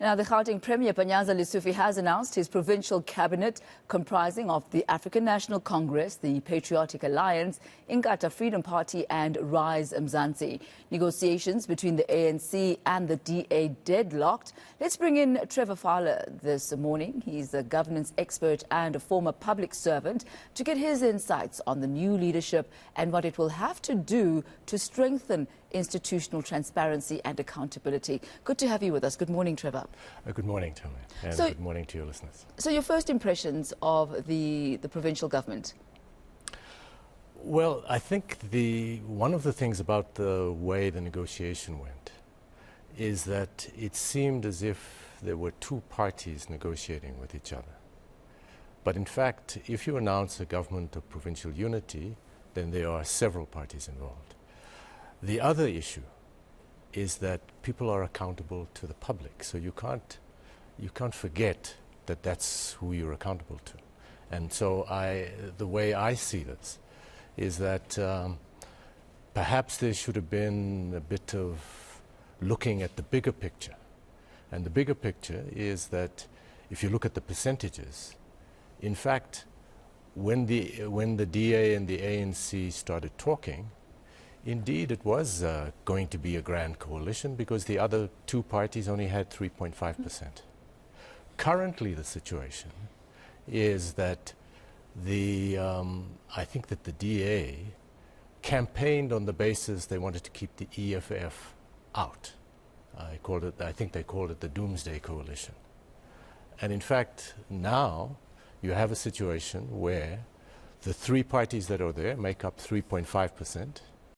Now, the Gauteng Premier Panyaza Lesufi has announced his provincial cabinet comprising of the African National Congress, the Patriotic Alliance, Inkatha Freedom Party and Rise Mzansi. Negotiations between the ANC and the DA deadlocked. Let's bring in Trevor Fowler this morning. He's a governance expert and a former public servant to get his insights on the new leadership and what it will have to do to strengthen institutional transparency and accountability. Good to have you with us. Good morning, Trevor. Good morning, Tommy, and good morning to your listeners. So your first impressions of the provincial government? Well, I think one of the things about the way the negotiation went is that it seemed as if there were two parties negotiating with each other. But in fact, if you announce a government of provincial unity, then there are several parties involved. The other issue is that people are accountable to the public, so you can't forget that that's who you're accountable to. And so the way I see this is that perhaps there should have been a bit of looking at the bigger picture. And the bigger picture is that if you look at the percentages, in fact, when the DA and the ANC started talking, indeed, it was going to be a grand coalition because the other two parties only had 3.5%. Currently, the situation is that I think that the DA campaigned on the basis they wanted to keep the EFF out. I think they called it the Doomsday Coalition. And in fact, now you have a situation where the three parties that are there make up 3.5%.